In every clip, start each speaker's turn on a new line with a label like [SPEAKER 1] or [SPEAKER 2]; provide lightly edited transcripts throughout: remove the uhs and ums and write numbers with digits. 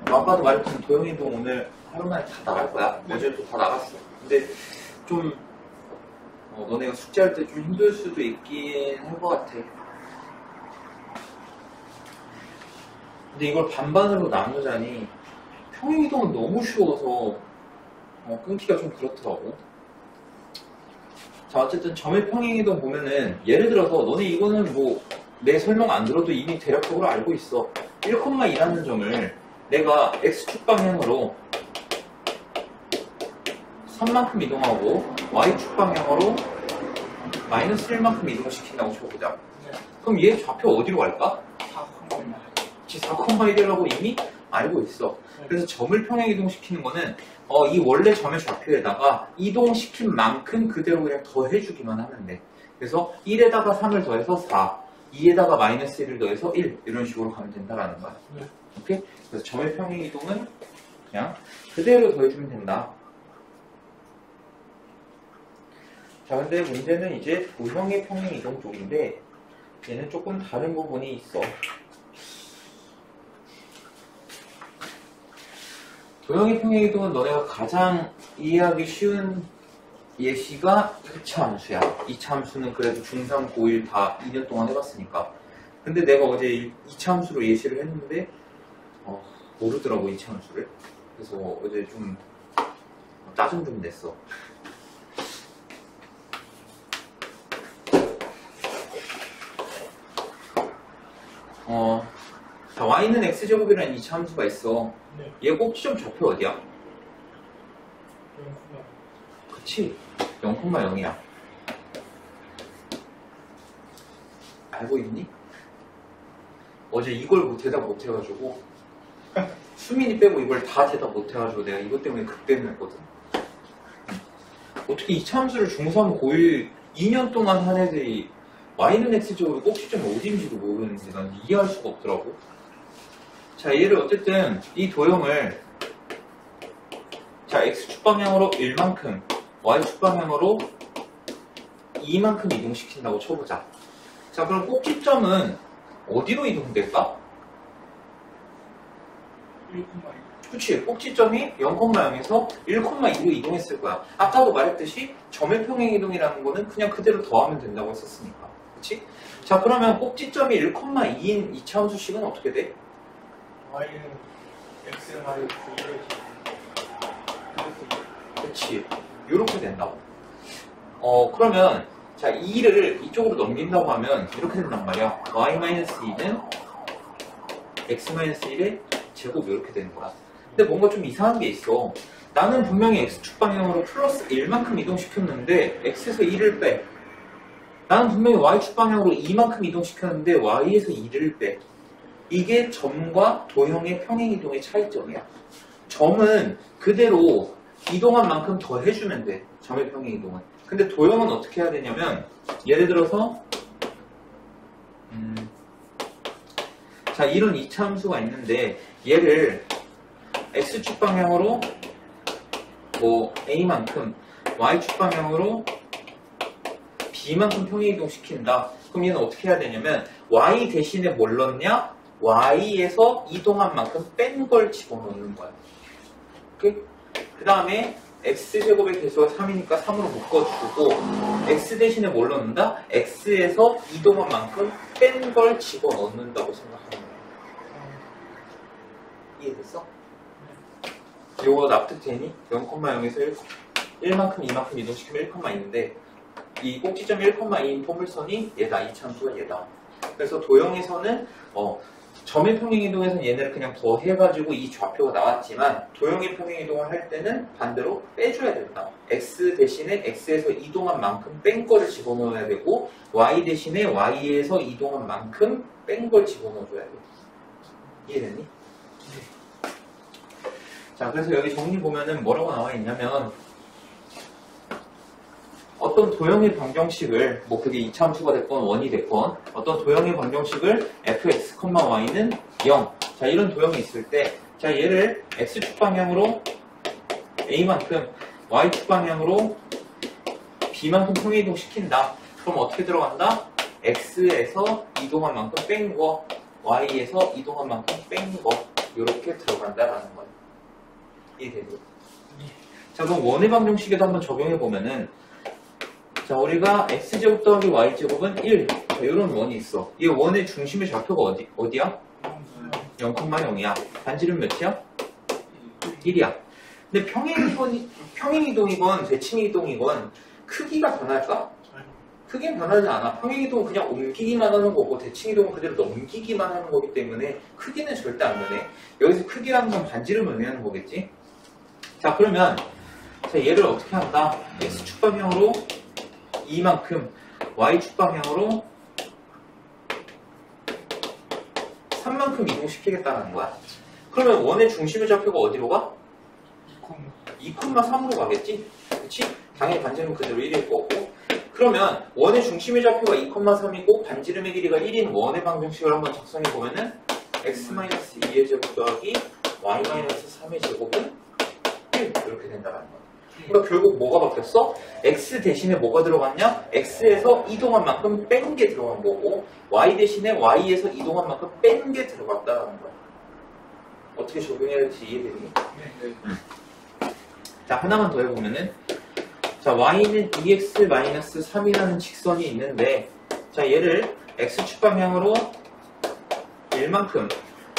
[SPEAKER 1] 아까도 말했지만 도영이도 오늘 하루 만에 다 나갈 거야. 어제도 다 나갔어. 근데 좀 너네가 숙제할 때 좀 힘들 수도 있긴 할 것 같아. 근데 이걸 반반으로 나누자니 평행이동은 너무 쉬워서 끊기가 좀 그렇더라고. 자, 어쨌든 점의 평행이동 보면은 예를 들어서 너네 이거는 뭐 내 설명 안 들어도 이미 대략적으로 알고 있어. 1,2라는 점을 내가 X축 방향으로 3만큼 이동하고 Y축 방향으로 마이너스 1만큼 이동시킨다고 쳐보자. 그럼 얘 좌표 어디로 갈까? 4,1이라고 이미 알고 있어. 그래서 점을 평행 이동시키는 거는 이 원래 점의 좌표에다가 이동시킨 만큼 그대로 그냥 더해주기만 하면 돼. 그래서 1에다가 3을 더해서 4, 2에다가 마이너스 1을 더해서 1 이런 식으로 가면 된다라는 거야. 오케이? 그래서 점의 평행 이동은 그냥 그대로 더해주면 된다. 자, 근데 문제는 이제 도형의 평행 이동 쪽인데 얘는 조금 다른 부분이 있어. 도형의 평행 이동은 너네가 가장 이해하기 쉬운 예시가 2차 함수야. 2차 함수는 그래도 중3, 고1 다 2년 동안 해봤으니까. 근데 내가 어제 2차 함수로 예시를 했는데 모르더라고 2차 함수를. 그래서 어제 좀 짜증 좀 냈어. 자, y는 x제곱이라는 2차 함수가 있어.
[SPEAKER 2] 네.
[SPEAKER 1] 얘 꼭지점 좌표 어디야? 그치? 0,0이야. 알고 있니? 어제 이걸 대답 못해가지고 수민이 빼고 이걸 다 대답 못해가지고 내가 이것 때문에 극대는 했거든. 어떻게 2차 함수를 중3, 고1 2년 동안 한 애들이 y는 x제곱이 꼭지점이 어딘지도 모르는데 난 이해할 수가 없더라고. 자, 얘를 어쨌든 이 도형을 자, x축 방향으로 1만큼 y축 방향으로 2만큼 이동시킨다고 쳐보자. 자, 그럼 꼭지점은 어디로 이동될까?
[SPEAKER 2] 1,2.
[SPEAKER 1] 그치, 꼭지점이 0,0에서 1,2로 이동했을 거야. 아까도 말했듯이 점의 평행 이동이라는 거는 그냥 그대로 더하면 된다고 했었으니까. 그치? 자, 그러면 꼭지점이 1,2인 2차 함수식은 어떻게 돼?
[SPEAKER 2] y는 x는 y
[SPEAKER 1] 그치, 요렇게 된다고. 그러면 자, 2를 이쪽으로 넘긴다고 하면 이렇게 된단 말이야. y-2는 x-1의 제곱 이렇게 되는 거야. 근데 뭔가 좀 이상한 게 있어. 나는 분명히 x축 방향으로 플러스 1만큼 이동시켰는데 x에서 1을 빼. 나는 분명히 y축 방향으로 2만큼 이동시켰는데 y에서 2를 빼. 이게 점과 도형의 평행 이동의 차이점이야. 점은 그대로 이동한 만큼 더 해주면 돼. 점의 평행 이동은. 근데 도형은 어떻게 해야 되냐면 예를 들어서 자, 이런 2차 함수가 있는데 얘를 x축 방향으로 뭐 a만큼 y축 방향으로 b만큼 평행 이동 시킨다. 그럼 얘는 어떻게 해야 되냐면 y 대신에 뭘 넣냐? y에서 이동한 만큼 뺀 걸 집어넣는 거야. 오케이? 그 다음에 x제곱의 개수가 3이니까 3으로 묶어주고 x 대신에 뭘 넣는다? x에서 이동한 만큼 뺀 걸 집어넣는다고 생각하는 거야. 이해됐어? 이거 납득되니? 0,0에서 1만큼 2만큼 이동시키면 1,2인데 이 꼭지점 1,2인 포물선이 얘다. 2차 함수가 얘다. 그래서 도형에서는 점의 평행이동에서는 얘네를 그냥 더 해가지고 이 좌표가 나왔지만 도형의 평행이동을 할 때는 반대로 빼줘야 된다. x 대신에 x에서 이동한 만큼 뺀 거를 집어넣어야 되고 y 대신에 y에서 이동한 만큼 뺀 걸 집어넣어줘야 돼. 이해됐니? 자, 그래서 여기 정리 보면은 뭐라고 나와 있냐면 어떤 도형의 방정식을 뭐 그게 2차 함수가 됐건 원이 됐건 어떤 도형의 방정식을 fx, y는 0 자, 이런 도형이 있을 때 자, 얘를 x축 방향으로 a만큼 y축 방향으로 b만큼 평행이동 시킨다. 그럼 어떻게 들어간다? x에서 이동한 만큼 뺀 거, y에서 이동한 만큼 뺀 거, 이렇게 들어간다라는 거예요. 이해되죠? 자, 그럼 원의 방정식에도 한번 적용해 보면은, 자, 우리가 x제곱 더하기 y제곱은 1. 자, 이런 원이 있어. 이 원의 중심의 좌표가 어디야? 0,0이야. 단지는 몇이야? 1이야. 근데 평행이동이건 대칭이동이건 크기가 변할까? 크기는 변하지 않아. 평행이동은 그냥 옮기기만 하는 거고 대칭이동은 그대로 넘기기만 하는 거기 때문에 크기는 절대 안 변해. 여기서 크기라는 건 반지름 의미하는 거겠지? 자, 그러면 자, 얘를 어떻게 한다? x축 방향으로 이만큼, y축 방향으로 3만큼 이동시키겠다는 거야. 그러면 원의 중심의 좌표가 어디로 가? 2,3으로 가겠지? 그치? 당연히 반지름은 그대로 1일 거고. 그러면 원의 중심의 좌표가 2,3이고 반지름의 길이가 1인 원의 방정식을 한번 작성해보면은 x-2의 제곱 더하기 y-3의 제곱은 1 이렇게 된다는 거야. 그러니까 결국 뭐가 바뀌었어? x 대신에 뭐가 들어갔냐? x에서 이동한 만큼 뺀 게 들어간 거고 y 대신에 y에서 이동한 만큼 뺀 게 들어갔다는 거야. 어떻게 적용해야 될지 이해되니? 자, 하나만 더 해보면은 자, y는 2x-3이라는 직선이 있는데 자, 얘를 x축 방향으로 1만큼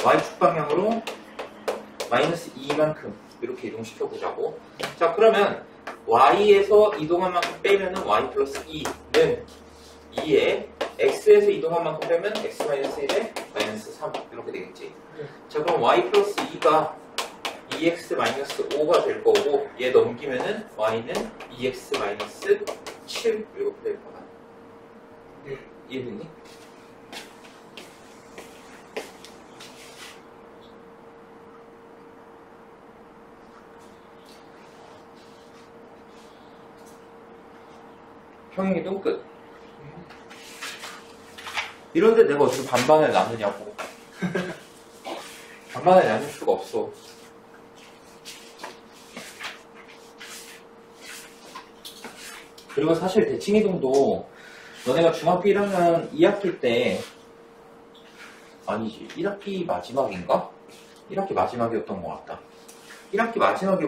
[SPEAKER 1] y축 방향으로 마이너스 2만큼 이렇게 이동시켜 보자고. 자, 그러면 y에서 이동한 만큼 빼면은 y 플러스 2는 2에 x에서 이동한 만큼 빼면 x 마이너스 1에 마이너스 3 이렇게 되겠지. 자, 그럼 y 플러스 2가 2x 마이너스 5가 될 거고 얘 넘기면은 y는 2x 마이너스 7 이렇게 될 거야. 이해됐니? 평행이동 끝. 이런데 내가 어떻게 반반을 나누냐고. 반반을 나눌 수가 없어. 그리고 사실 대칭이동도 너네가 중학교 1학년 2학기 때 아니지 1학기 마지막인가? 1학기 마지막이었던 것 같다. 1학기 마지막에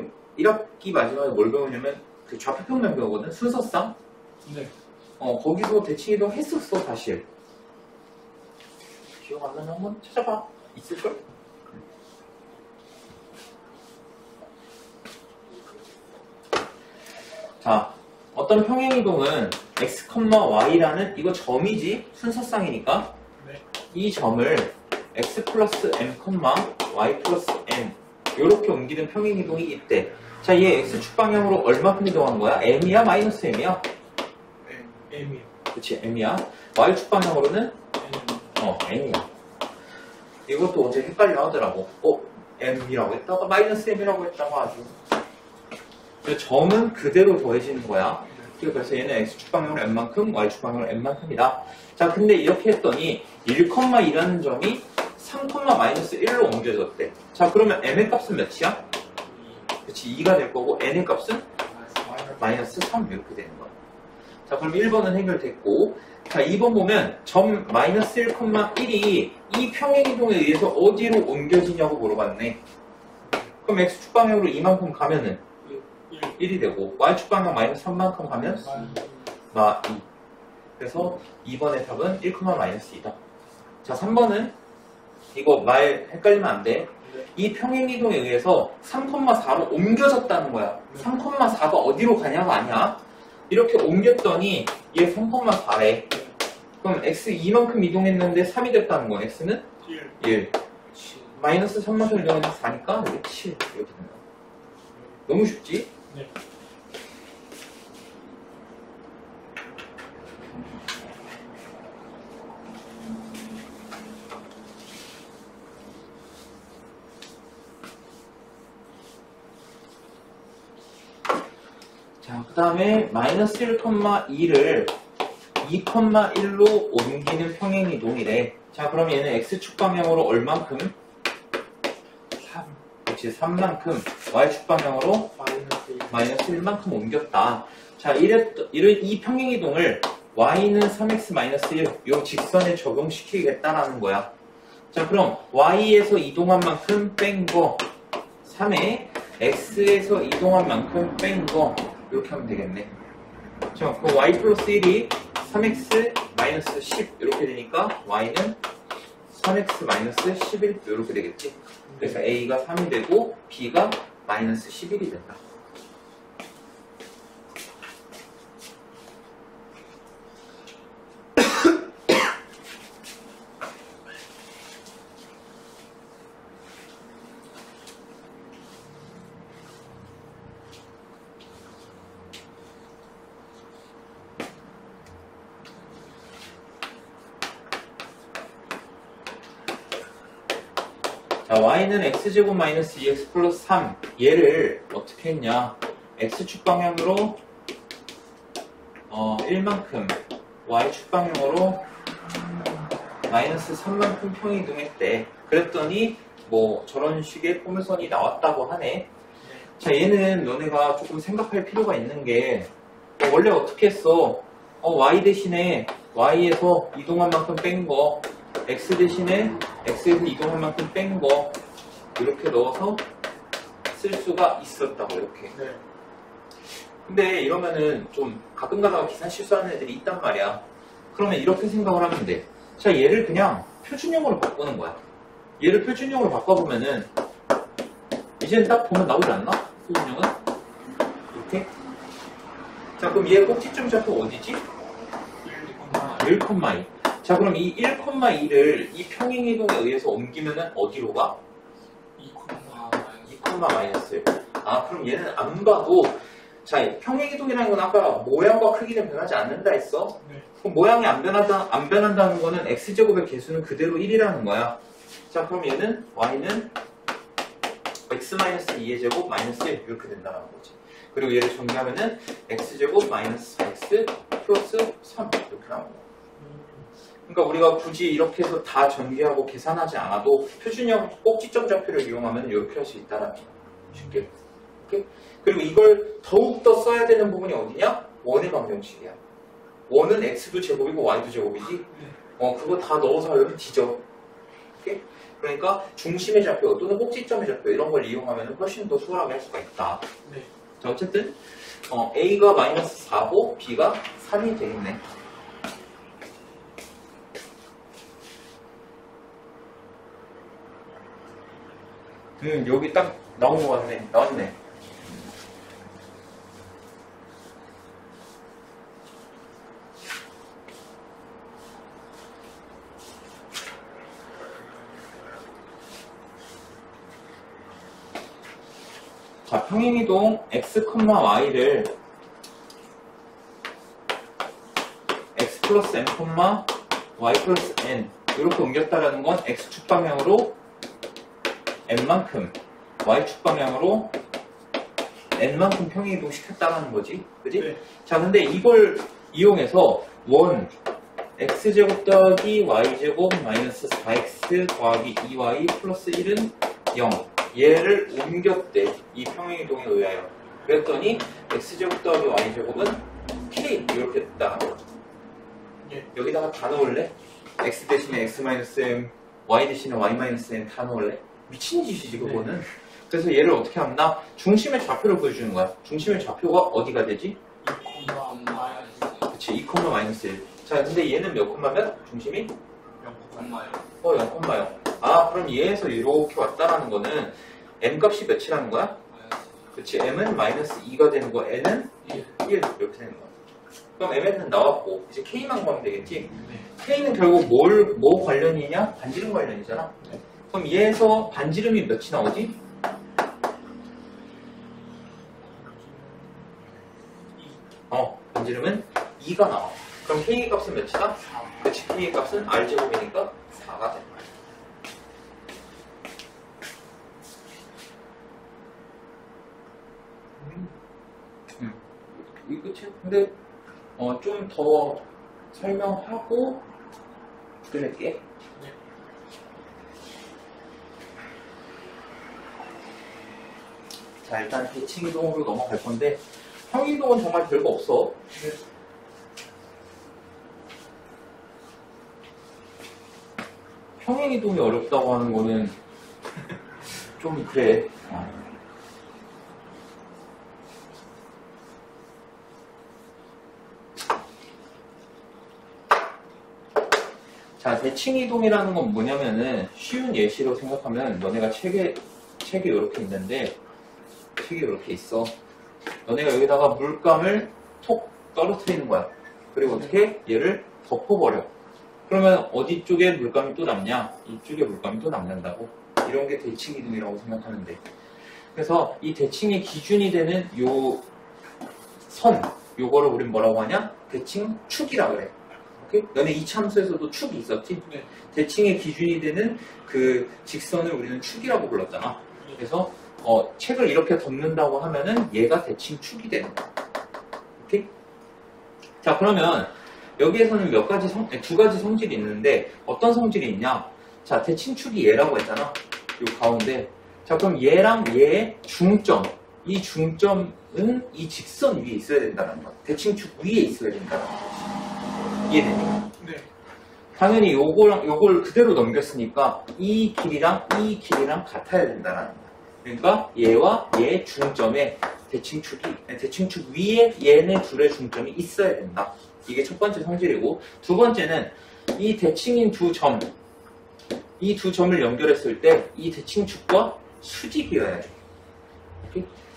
[SPEAKER 1] 뭘 배우냐면 그 좌표평면 배우거든. 순서상.
[SPEAKER 2] 네.
[SPEAKER 1] 거기서 대칭이동 했었어 사실. 기억 안 나면 한번 찾아봐. 있을걸? 자, 어떤 평행이동은 x, y라는 이거 점이지? 순서상이니까.
[SPEAKER 2] 네.
[SPEAKER 1] 이 점을 x 플러스 m, y 플러스 n 이렇게 옮기는 평행이동이 있대. 자, 얘 x축 방향으로 얼마큼 이동한 거야? m이야? 마이너스 m이야?
[SPEAKER 2] M이요.
[SPEAKER 1] 그치, m이야. y축 방향으로는 n이야. 이것도 어제 헷갈려 하더라고. m이라고 했다가 마이너스 m이라고 했다가 아주. 점은 그대로 더해지는 거야. 그래서 얘는 x축 방향으로 n만큼, y축 방향으로 n만큼이다. 자, 근데 이렇게 했더니 1,2라는 점이 3,-1로 옮겨졌대. 자, 그러면 m의 값은 몇이야? 그치, 2가 될 거고 n의 값은 마이너스 3 이렇게 되는 거야. 자, 그럼 1번은 해결됐고, 자, 2번 보면 점 마이너스 1,1이 이 평행이동에 의해서 어디로 옮겨지냐고 물어봤네. 그럼 x축 방향으로 이만큼 가면은 1이 되고 y축 방향 마이너스 3만큼 가면 2. 그래서 2번의 답은 1,-2다. 자, 3번은 이거 말 헷갈리면 안 돼. 이 평행이동에 의해서 3,4로 옮겨졌다는 거야. 3,4가 어디로 가냐가 아니야. 이렇게 옮겼더니 얘 3,4래. 그럼 x 2만큼 이동했는데 3이 됐다는 거야. x는 1. 마이너스 3만큼 이동해서 4니까 이게 7 이렇게 되는 거야. 너무 쉽지?
[SPEAKER 2] 네.
[SPEAKER 1] 자, 그 다음에 마이너스 1,2를 2,1로 옮기는 평행이동이래. 자, 그럼 얘는 x축 방향으로 얼만큼?
[SPEAKER 2] 3.
[SPEAKER 1] 그렇지, 3만큼. y축 방향으로
[SPEAKER 2] 마이너스 1.
[SPEAKER 1] 마이너스 1만큼 옮겼다. 자, 이 평행이동을 y는 3x-1 요 직선에 적용시키겠다라는 거야. 자, 그럼 y에서 이동한 만큼 뺀 거 3에 x에서 이동한 만큼 뺀 거 이렇게 하면 되겠네. 자, 그럼 y 플러스 1이 3x-10 이렇게 되니까 y는 3x-11 이렇게 되겠지. 그래서 a가 3이 되고 b가 마이너스 11이 된다. 자, y는 x제곱 마이너스 2x 플러스 3 얘를 어떻게 했냐, x축 방향으로 1만큼 y축 방향으로 마이너스 3만큼 평이동했대. 그랬더니 뭐 저런 식의 포물선이 나왔다고 하네. 자, 얘는 너네가 조금 생각할 필요가 있는 게 원래 어떻게 했어? y 대신에 y에서 이동한 만큼 뺀 거, x 대신에 x에서 이동한 만큼 뺀 거 이렇게 넣어서 쓸 수가 있었다고 이렇게.
[SPEAKER 2] 네.
[SPEAKER 1] 근데 이러면은 좀 가끔 가다가 계산 실수하는 애들이 있단 말이야. 그러면 이렇게 생각을 하면 돼. 자, 얘를 그냥 표준형으로 바꾸는 거야. 얘를 표준형으로 바꿔보면은 이제는 딱 보면 나오지 않나? 표준형은? 이렇게. 자, 그럼 얘 꼭지점 좌표 어디지? 1,2. 자, 그럼 이 1,2를 이 평행이동에 의해서 옮기면은 어디로 가? 2,-1. 아, 그럼 얘는 안 봐도, 자, 평행이동이라는 건 아까 모양과 크기는 변하지 않는다 했어?
[SPEAKER 2] 네.
[SPEAKER 1] 그럼 모양이 안 변한다는 거는 x제곱의 개수는 그대로 1이라는 거야. 자, 그럼 얘는 y는 x-2의 제곱 마이너스 1 이렇게 된다는 거지. 그리고 얘를 정리하면은 x제곱 마이너스 4x 플러스 3 이렇게 나온 거야. 그러니까 우리가 굳이 이렇게 해서 다 전개하고 계산하지 않아도 표준형 꼭지점 좌표를 이용하면 이렇게 할 수 있다는 거야. 쉽게. 오케이? 그리고 이걸 더욱더 써야 되는 부분이 어디냐? 원의 방정식이야. 원은 x도 제곱이고 y도 제곱이지. 그거 다 넣어서 하려면 뒤져. 오케이? 그러니까 중심의 좌표 또는 꼭지점의 좌표 이런 걸 이용하면 훨씬 더 수월하게 할 수가 있다.
[SPEAKER 2] 네.
[SPEAKER 1] 자, 어쨌든 a가 마이너스 4고 b가 3이 되겠네. 여기 딱 나온 것 같네. 나왔네. 자, 평행이동 x, y를 x 플러스 m, y 플러스 n 이렇게 옮겼다라는 건 x축 방향으로 n만큼, y축 방향으로 n만큼 평행이동 시켰다는 거지. 그지?
[SPEAKER 2] 네.
[SPEAKER 1] 자, 근데 이걸 이용해서 원 x제곱 더하기 y제곱 마이너스 4x 더하기 2y 플러스 1은 0 얘를 옮겼대. 이 평행이동에 의하여. 그랬더니 x제곱 더하기 y제곱은 k 이렇게 됐다.
[SPEAKER 2] 예.
[SPEAKER 1] 여기다가 다 넣을래? x 대신에 x-m, y 대신에 y-m 다 넣을래? 미친 짓이지 그거는. 그래서 얘를 어떻게 한다? 중심의 좌표를 보여주는 거야. 중심의 좌표가 어디가 되지?
[SPEAKER 2] 2,-.
[SPEAKER 1] 그치, 2,-1. 자, 근데 얘는 몇 콤마면? 중심이?
[SPEAKER 2] 0,.
[SPEAKER 1] 0,0. 아, 그럼 얘에서 이렇게 왔다라는 거는 m 값이 몇이라는 거야? 그치, m은 마이너스 2가 되는 거, n은 1 이렇게 되는 거야. 그럼 mn은 나왔고 이제 k만 구하면 되겠지?
[SPEAKER 2] 네.
[SPEAKER 1] k는 결국 뭐 관련이냐? 반지름 관련이잖아.
[SPEAKER 2] 네.
[SPEAKER 1] 그럼 얘에서 반지름이 몇이 나오지? 반지름은 2가 나와. 그럼 k의 값은 몇이다? 4. 그치, k의 값은 r제곱이니까 4가 되는 거야. 이 끝이야. 근데 좀 더 설명하고 끝낼게.
[SPEAKER 2] 네.
[SPEAKER 1] 자, 일단 대칭이동으로 넘어갈 건데 평이동은 정말 별거 없어.
[SPEAKER 2] 네.
[SPEAKER 1] 평행이동이 어렵다고 하는 거는 좀 그래. 자, 대칭이동이라는 건 뭐냐면은 쉬운 예시로 생각하면 너네가 책에 이렇게 있는데 책이 이렇게 있어. 너네가 여기다가 물감을 톡 떨어뜨리는 거야. 그리고 어떻게 얘를 덮어버려. 그러면 어디 쪽에 물감이 또 남냐? 이쪽에 물감이 또 남는다고. 이런 게 대칭이동이라고 생각하면 돼. 그래서 이 대칭의 기준이 되는 요 선, 요거를 우린 뭐라고 하냐? 대칭축이라 그래. 오케이? 너네 이차함수에서도 축이 있었지?
[SPEAKER 2] 네.
[SPEAKER 1] 대칭의 기준이 되는 그 직선을 우리는 축이라고 불렀잖아. 그래서 책을 이렇게 덮는다고 하면은 얘가 대칭축이 되는 거야. 오케이? 자, 그러면 여기에서는 두 가지 성질이 있는데 어떤 성질이 있냐? 자, 대칭축이 얘라고 했잖아. 요 가운데. 자, 그럼 얘랑 얘의 중점. 이 중점은 이 직선 위에 있어야 된다는 거야. 대칭축 위에 있어야 된다는 거야. 이해되니?
[SPEAKER 2] 네.
[SPEAKER 1] 당연히 요걸 그대로 넘겼으니까 이 길이랑 같아야 된다는 거야. 그러니까 얘와 얘의 중점에 대칭축 위에 얘네 둘의 중점이 있어야 된다. 이게 첫 번째 성질이고, 두 번째는 이 대칭인 이 두 점을 연결했을 때 이 대칭축과 수직이어야 돼.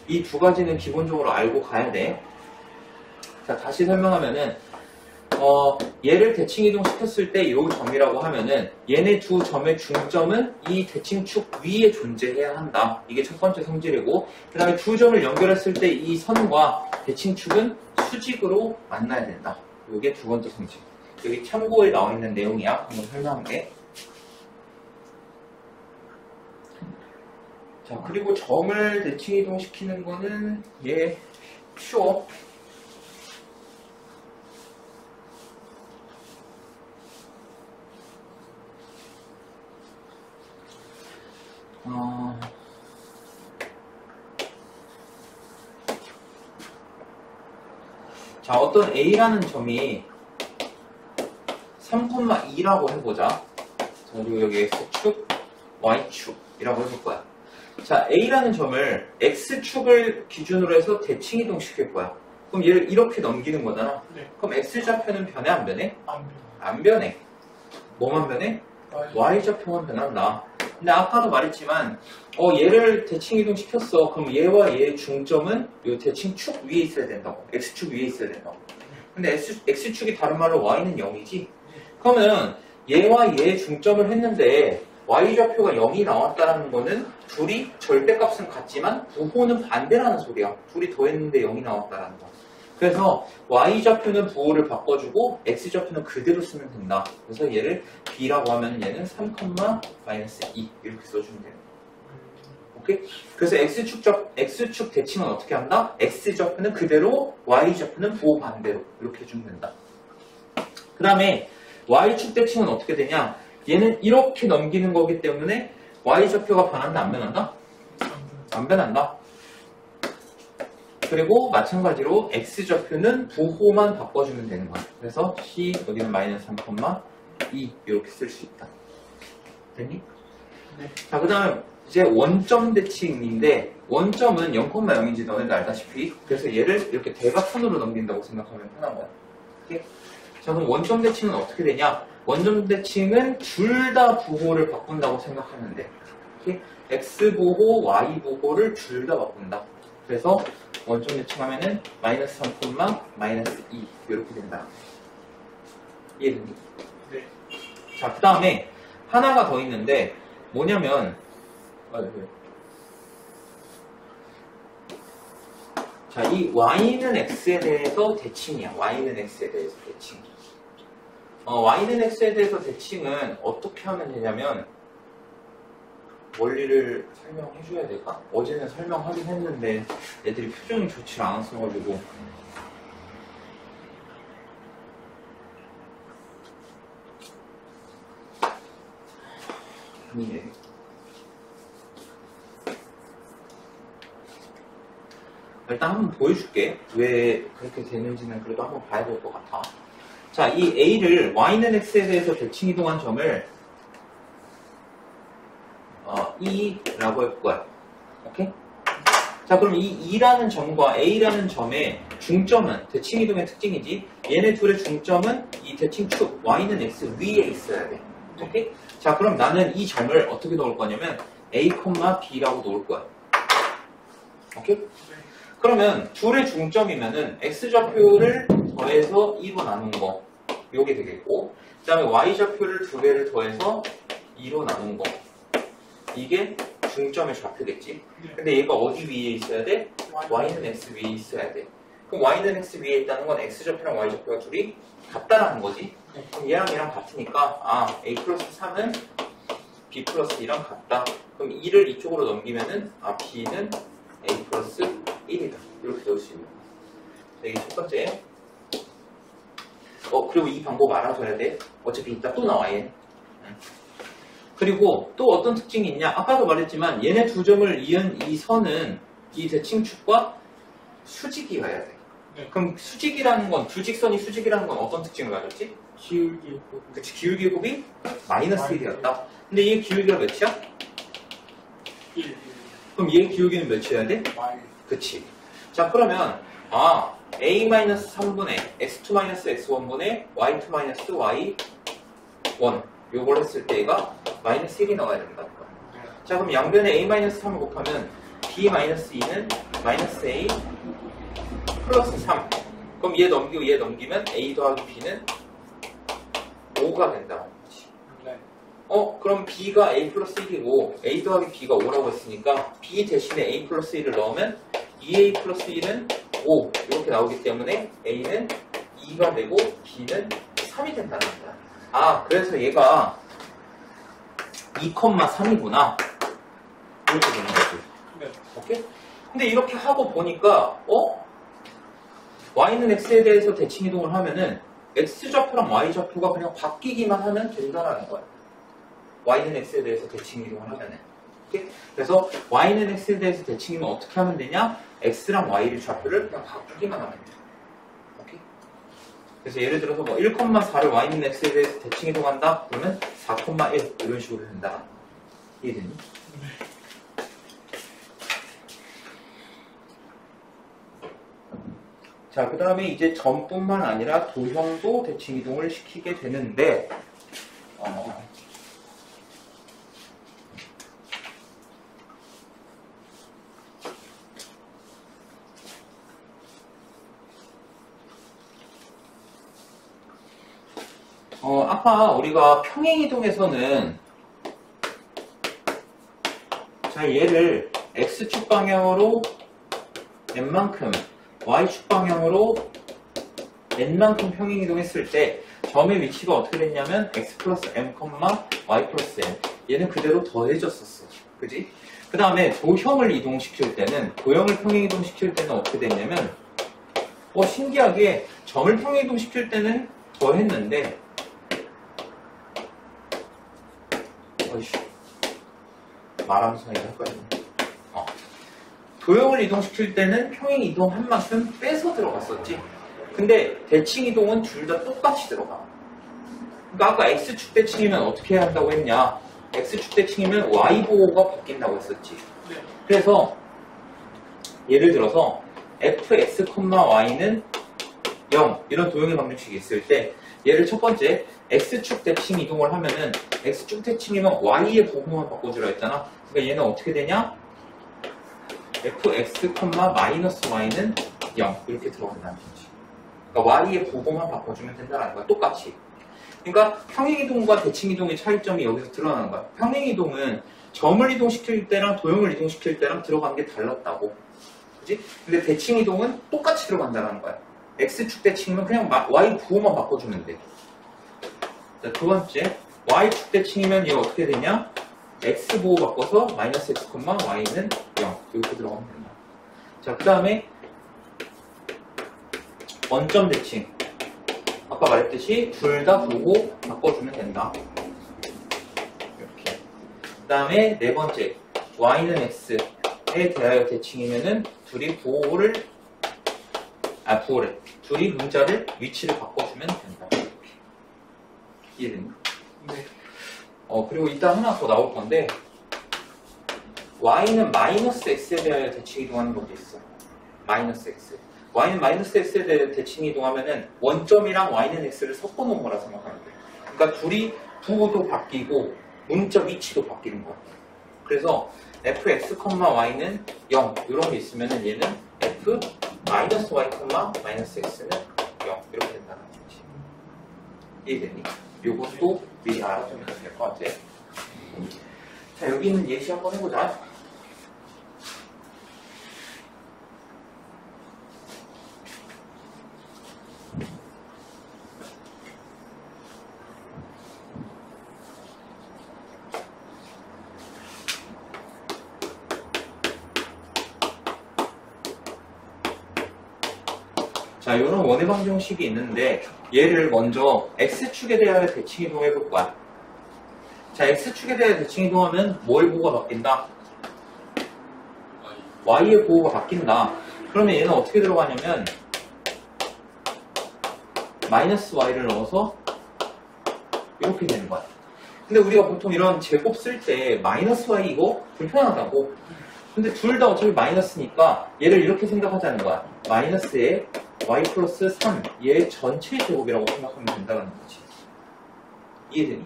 [SPEAKER 1] 이 두 가지는 기본적으로 알고 가야 돼. 자, 다시 설명하면은 얘를 대칭이동 시켰을 때 이 점이라고 하면은 얘네 두 점의 중점은 이 대칭축 위에 존재해야 한다. 이게 첫 번째 성질이고, 그 다음에 두 점을 연결했을 때 이 선과 대칭축은 수직으로 만나야 된다. 이게 두 번째 성질. 여기 참고에 나와 있는 내용이야. 한번 설명할게. 자, 그리고 점을 대칭이동 시키는 거는 얘 쉬워. 자, 어떤 A라는 점이 3,2라고 해보자. 자, 그리고 여기 X축, Y축이라고 해볼 거야. 자, A라는 점을 X축을 기준으로 해서 대칭이동 시킬 거야. 그럼 얘를 이렇게 넘기는 거잖아.
[SPEAKER 2] 네.
[SPEAKER 1] 그럼 X좌표는 변해, 안 변해?
[SPEAKER 2] 안 변해.
[SPEAKER 1] 안 변해. 뭐만 변해? Y좌표만 변한다. 근데 아까도 말했지만 얘를 대칭이동 시켰어. 그럼 얘와 얘의 중점은 이 대칭축 위에 있어야 된다고. X축 위에 있어야 된다고. 근데 X축이 다른 말로 Y는 0이지? 그러면 얘와 얘의 중점을 했는데 Y좌표가 0이 나왔다는 거는 둘이 절대값은 같지만 부호는 반대라는 소리야. 둘이 더했는데 0이 나왔다는 거. 그래서 Y좌표는 부호를 바꿔주고 X좌표는 그대로 쓰면 된다. 그래서 얘를 B라고 하면 얘는 3, -2 이렇게 써주면 돼요. 오케이? 그래서 X축 대칭은 어떻게 한다? X좌표는 그대로, Y좌표는 부호 반대로 이렇게 해주면 된다. 그 다음에 Y축 대칭은 어떻게 되냐? 얘는 이렇게 넘기는 거기 때문에 Y좌표가 변한다, 안 변한다? 안 변한다. 그리고 마찬가지로 X좌표는 부호만 바꿔주면 되는 거야. 그래서 C, 여기는 -3,2 이렇게 쓸 수 있다. 됐니?
[SPEAKER 2] 네.
[SPEAKER 1] 자, 그 다음 이제 원점 대칭인데 원점은 0,0인지 너네도 알다시피. 그래서 얘를 이렇게 대각선으로 넘긴다고 생각하면 편한 거야. 오케이? 자, 그럼 원점 대칭은 어떻게 되냐? 원점 대칭은 둘 다 부호를 바꾼다고 생각하면 돼. 오케이? X 부호, Y 부호를 둘 다 바꾼다. 그래서 원점 대칭하면은 -3,-2 이렇게 된다. 이해됐니?
[SPEAKER 2] 네.
[SPEAKER 1] 자, 그 다음에 하나가 더 있는데 뭐냐면 자, 이 Y는 X에 대해서 대칭이야. Y는 X에 대해서 대칭. Y는 X에 대해서 대칭은 어떻게 하면 되냐면 원리를 설명해 줘야 될까? 어제는 설명하긴 했는데 애들이 표정이 좋지 않았어가지고 아니네. 일단 한번 보여줄게. 왜 그렇게 되는지는 그래도 한번 봐야 될 것 같아. 자, 이 A를 Y는 X에 대해서 대칭 이동한 점을 E라고 할 거야. 오케이? 자, 그럼 이 E라는 점과 A라는 점의 중점은 대칭이동의 특징이지. 얘네 둘의 중점은 이 대칭축 Y는 X 위에 있어야 돼. 오케이? 자, 그럼 나는 이 점을 어떻게 넣을 거냐면 A, B라고 놓을 거야. 오케이? 그러면 둘의 중점이면은 X좌표를 더해서 2로 나눈 거 요게 되겠고, 그 다음에 Y좌표를 두 개를 더해서 2로 나눈 거 이게 중점의 좌표겠지. 근데 얘가 어디 위에 있어야 돼? Y는 X 위에 있어야 돼. 그럼 Y는 X 위에 있다는 건 X좌표랑 Y좌표가 둘이 같다라는 거지. 그럼 얘랑 얘랑 같으니까 A 플러스 3은 B 플러스 2랑 같다. 그럼 2를 이쪽으로 넘기면은 B는 A 플러스 1이다. 이렇게 넣을 수 있는 거야. 이게 첫 번째. 그리고 이 방법 알아둬야 돼. 어차피 이따 또 나와 얘. 그리고 또 어떤 특징이 있냐? 아까도 말했지만 얘네 두 점을 이은 이 선은 이 대칭축과 수직이어야 돼.
[SPEAKER 2] 네.
[SPEAKER 1] 그럼 수직이라는 건, 두 직선이 수직이라는 건 어떤 특징을 가졌지?
[SPEAKER 2] 기울기.
[SPEAKER 1] 그치, 기울기 곱이 마이너스 1이었다. 근데 얘 기울기가 몇이야?
[SPEAKER 2] 1.
[SPEAKER 1] 그럼 얘 기울기는 몇이어야 돼?
[SPEAKER 2] Y.
[SPEAKER 1] 그치. 자, 그러면 A-3분의 X2-X1분의 Y2-Y1 요걸 했을 때 얘가 마이너스 1이 나와야 된다. 자, 그럼 양변에 A-3을 곱하면 B-2는 마이너스 A 플러스 3. 그럼 얘 넘기고 얘 넘기면 A 더하기 B는 5가 된다.
[SPEAKER 2] 네.
[SPEAKER 1] 그럼 B가 A 플러스 1이고 A 더하기 B가 5라고 했으니까 B 대신에 A 플러스 1을 넣으면 2A 플러스 1은 5 이렇게 나오기 때문에 A는 2가 되고 B는 3이 된다는 거야. 그래서 얘가 2,3이구나 이렇게 되는 거지.
[SPEAKER 2] 네.
[SPEAKER 1] 오케이? 근데 이렇게 하고 보니까 Y는 X에 대해서 대칭이동을 하면은 X좌표랑 Y좌표가 그냥 바뀌기만 하면 된다라는 거야. Y는 X에 대해서 대칭이동을 하면은. 오케이? 그래서 Y는 X에 대해서 대칭이면 어떻게 하면 되냐? X랑 Y를 좌표를 그냥 바꾸기만 하면 돼. 오케이? 그래서 예를 들어서 1,4를 Y는 X에 대해서 대칭이동한다? 그러면 4,1 이런 식으로 된다. 이해되니? 자, 그 다음에 이제 점뿐만 아니라 도형도 대칭이동을 시키게 되는데, 아까 우리가 평행이동에서는, 자, 얘를 X축 방향으로 n만큼, Y축 방향으로 n만큼 평행이동했을 때 점의 위치가 어떻게 됐냐면 x 플러스 m, y 플러스 n 얘는 그대로 더해졌었어. 그지? 그 다음에 도형을 이동시킬 때는 도형을 평행이동시킬 때는 어떻게 됐냐면 신기하게 점을 평행이동시킬 때는 더했는데 말하면서 할 거야. 도형을 이동시킬 때는 평행 이동한 만큼 빼서 들어갔었지. 근데 대칭 이동은 둘 다 똑같이 들어가. 그러니까 아까 X축 대칭이면 어떻게 해야 한다고 했냐? X축 대칭이면 Y 보호가 바뀐다고 했었지.
[SPEAKER 2] 네.
[SPEAKER 1] 그래서 예를 들어서 fx, y는 0 이런 도형의 방정식이 있을 때 얘를 첫 번째 X축 대칭 이동을 하면은 X축 대칭이면 Y의 부호만 바꿔주라 했잖아. 그러니까 얘는 어떻게 되냐? fx, y는 0 이렇게 들어간다는 거지. 그러니까 y의 부호만 바꿔주면 된다는 거야. 똑같이. 그러니까 평행이동과 대칭이동의 차이점이 여기서 드러나는 거야. 평행이동은 점을 이동시킬 때랑 도형을 이동시킬 때랑 들어가는 게 달랐다고. 그지? 근데 대칭이동은 똑같이 들어간다는 거야. x축 대칭이면 그냥 y 부호만 바꿔주면 돼. 자, 두 번째 y축 대칭이면 얘가 어떻게 되냐? x 보호 바꿔서 마이너스 x, y는 0 이렇게 들어가면 된다. 자, 그 다음에 원점 대칭 아까 말했듯이 둘 다 보호 바꿔주면 된다. 이렇게. 그 다음에 네 번째 y는 x에 대하여 대칭이면은 둘이 보호를 둘이 문자를 위치를 바꿔주면 된다. 이해됐나?
[SPEAKER 2] 네.
[SPEAKER 1] 그리고 이따 하나 더 나올 건데, y는 마이너스 x에 대하여 대칭 이동하는 것도 있어. 마이너스 x. y는 마이너스 x에 대하여 대칭 이동하면은 원점이랑 y는 x를 섞어놓은 거라 생각하면 돼. 그러니까 둘이 부호도 바뀌고 문자 위치도 바뀌는 거야. 그래서 fx, y는 0 이런 게 있으면은 얘는 f 마이너스 y, 마이너스 x는 0 이렇게 된다는 거지. 이해되니? 요것도 미리 알아두면 될 것 같아. 자, 여기 있는 예시 한번 해보자. 자, 이런 원의 방정식이 있는데 얘를 먼저 x축에 대하여 대칭 이동해 볼 거야. 자, x축에 대하여 대칭 이동하면 뭐의 보호가 바뀐다? y의 보호가 바뀐다. 그러면 얘는 어떻게 들어가냐면 마이너스 y를 넣어서 이렇게 되는 거야. 근데 우리가 보통 이런 제곱 쓸 때 마이너스 y 이거 불편하다고. 근데 둘 다 어차피 마이너스니까 얘를 이렇게 생각하자는 거야. 마이너스에 y 플러스 3 얘 전체 제곱이라고 생각하면 된다는 거지. 이해되니?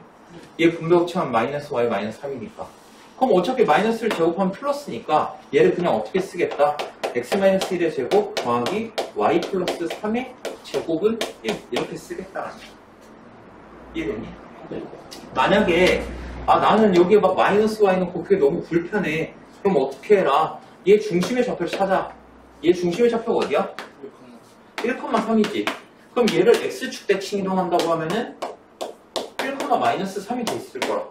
[SPEAKER 1] 얘 분배 합치면 마이너스 y 마이너스 3이니까. 그럼 어차피 마이너스를 제곱하면 플러스니까 얘를 그냥 어떻게 쓰겠다? x 마이너스 1의 제곱 더하기 y 플러스 3의 제곱은 1 이렇게 쓰겠다는 거야. 이해되니? 만약에 나는 여기에 막 마이너스 y 넣고 그게 너무 불편해. 그럼 어떻게 해라? 얘 중심의 좌표를 찾아. 얘 중심의 좌표가 어디야? 1,3이지. 그럼 얘를 x축 대칭 이동한다고 하면은 1,-3이 돼 있을 거라.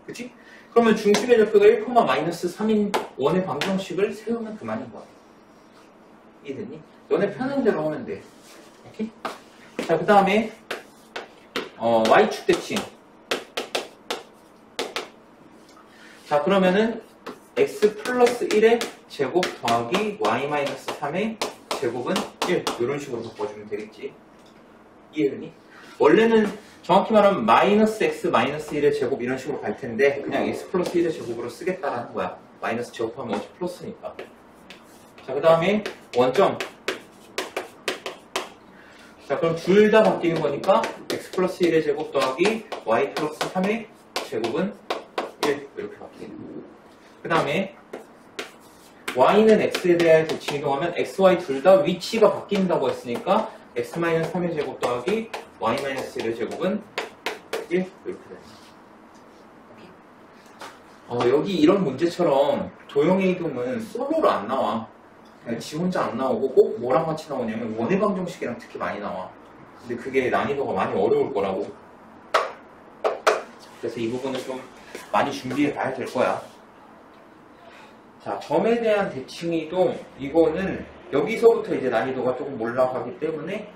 [SPEAKER 1] 그치? 그러면 중심의 좌표가 1,-3인 원의 방정식을 세우면 그만인 거야. 이해됐니? 너네 편한 대로 하면 돼. 오케이? 자, 그 다음에 y축 대칭. 자, 그러면은 x 플러스 1의 제곱 더하기 y 마이너스 3의 제곱은 1 이런 식으로 바꿔주면 되겠지. 이해되니? 원래는 정확히 말하면 마이너스 x 마이너스 1의 제곱 이런 식으로 갈 텐데 그냥 x 플러스 1의 제곱으로 쓰겠다라는 거야. 마이너스 제곱하면 어차피 플러스니까. 자, 그 다음에 원점. 자, 그럼 둘 다 바뀌는 거니까 x 플러스 1의 제곱 더하기 y 플러스 3의 제곱은 1 이렇게 바뀌는 거야. 그 다음에 y는 x에 대하여 대칭 이동하면 x, y 둘 다 위치가 바뀐다고 했으니까 x-3의 제곱 더하기 y-1의 제곱은 1 이렇게 됩니다. 여기 이런 문제처럼 도형의 이동은 솔로로 안 나와. 그냥 지 혼자 안 나오고 꼭 뭐랑 같이 나오냐면 원의 방정식이랑 특히 많이 나와. 근데 그게 난이도가 많이 어려울 거라고. 그래서 이 부분은 좀 많이 준비해 봐야 될 거야. 자, 점에 대한 대칭 이동, 이거는 여기서부터 이제 난이도가 조금 올라가기 때문에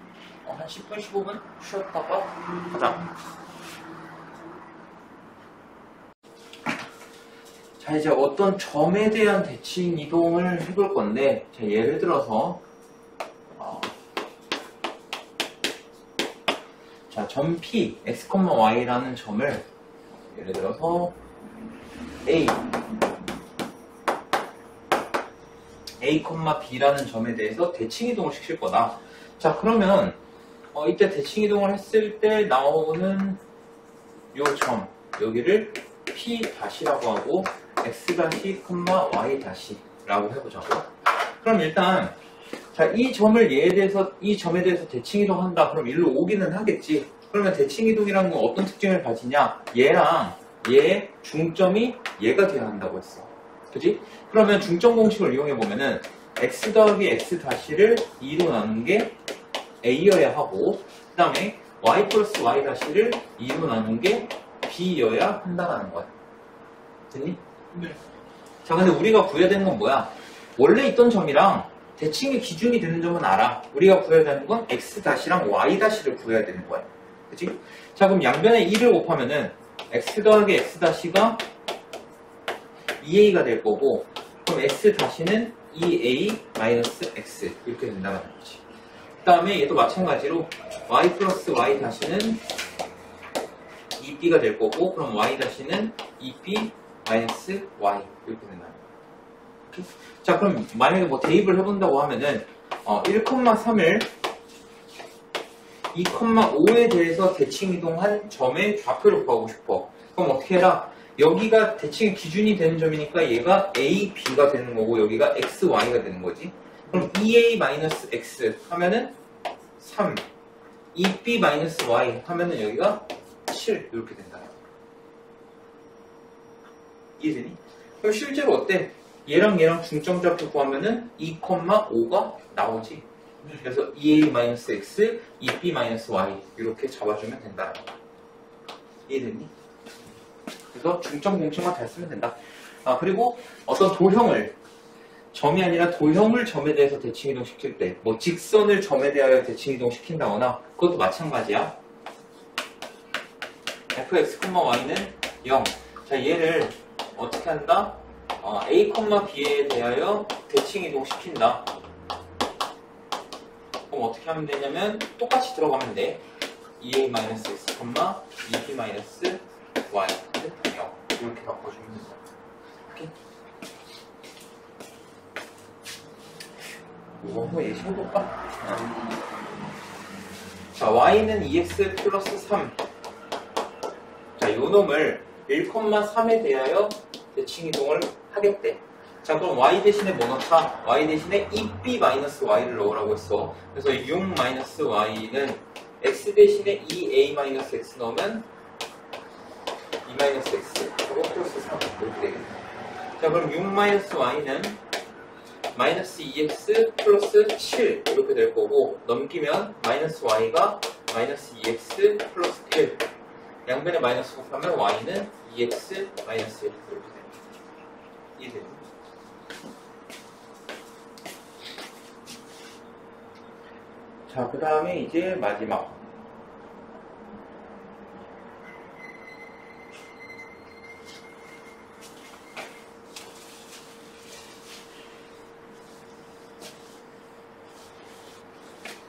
[SPEAKER 1] 한 10분, 15분 쉬었다가 하자. 자, 이제 어떤 점에 대한 대칭 이동을 해볼 건데, 자, 예를 들어서 자, 점 P, x, y라는 점을 예를 들어서 A, B라는 점에 대해서 대칭 이동을 시킬 거다. 자, 그러면 이때 대칭 이동을 했을 때 나오는 요 점, 여기를 P'라고 하고 X', Y'라고 해보자고. 그럼 일단 자, 이 점에 대해서 대칭 이동한다. 그럼 일로 오기는 하겠지. 그러면 대칭 이동이라는 건 어떤 특징을 가지냐? 얘랑 얘의 중점이 얘가 돼야 한다고 했어. 그지? 그러면 중점 공식을 이용해 보면은 x 더하기 x''를 2로 나눈 게 a여야 하고, 그 다음에 y 플러스 y''를 2로 나눈 게 b여야 한다는 거야. 됐니?
[SPEAKER 2] 네.
[SPEAKER 1] 자, 근데 우리가 구해야 되는 건 뭐야? 원래 있던 점이랑 대칭의 기준이 되는 점은 알아. 우리가 구해야 되는 건 x''랑 y''를 구해야 되는 거야. 그치? 자, 그럼 양변에 2를 곱하면은 x 더하기 x''가 2a가 될 거고, 그럼 x''는 2a-x 이렇게 된다는 거지. 그 다음에 얘도 마찬가지로 y 플러스 y''는 2b가 될 거고, 그럼 y''는 2b 마이너스 y 이렇게 된다. 자, 그럼 만약에 뭐 대입을 해본다고 하면은 1,3을 2,5에 대해서 대칭 이동한 점의 좌표를 구하고 싶어. 그럼 어떻게 해라? 여기가 대칭의 기준이 되는 점이니까 얘가 a, b가 되는 거고 여기가 x, y가 되는 거지. 그럼 2a-x 하면은 3, 2b-y 하면은 여기가 7 이렇게 된다. 이해되니? 그럼 실제로 어때? 얘랑 얘랑 중점 좌표 구하면은 2,5가 나오지. 그래서 2a-x, 2b-y 이렇게 잡아주면 된다. 이해됐니? 그래서 중점 공식만 잘 쓰면 된다. 그리고 어떤 도형을 점이 아니라 도형을 점에 대해서 대칭 이동시킬 때, 뭐 직선을 점에 대하여 대칭 이동시킨다거나 그것도 마찬가지야. fx, y는 0. 자, 얘를 어떻게 한다? a, b에 대하여 대칭 이동시킨다. 그럼 어떻게 하면 되냐면 똑같이 들어가면 돼. 2a-x, 2b-y 0 이렇게 바꿔주면 된다. 오케이? 이거 한번 예시해볼까? 자, y는 2x 플러스 3. 자, 요 놈을 1,3에 대하여 대칭 이동을 하겠대. 자, 그럼 y 대신에 뭐 넣자? y 대신에 2b-y를 넣으라고 했어. 그래서 6-y는 x 대신에 2a-x 넣으면 2-x 저거 플러스 3 이렇게 되겠네. 자, 그럼 6-y는 마이너스 2x 플러스 7 이렇게 될 거고 넘기면 마이너스 y가 마이너스 2x 플러스 1 양변에 마이너스 곱하면 y는 2x 마이너스 1 이렇게 됩니다. 이해되죠? 자, 그 다음에 이제 마지막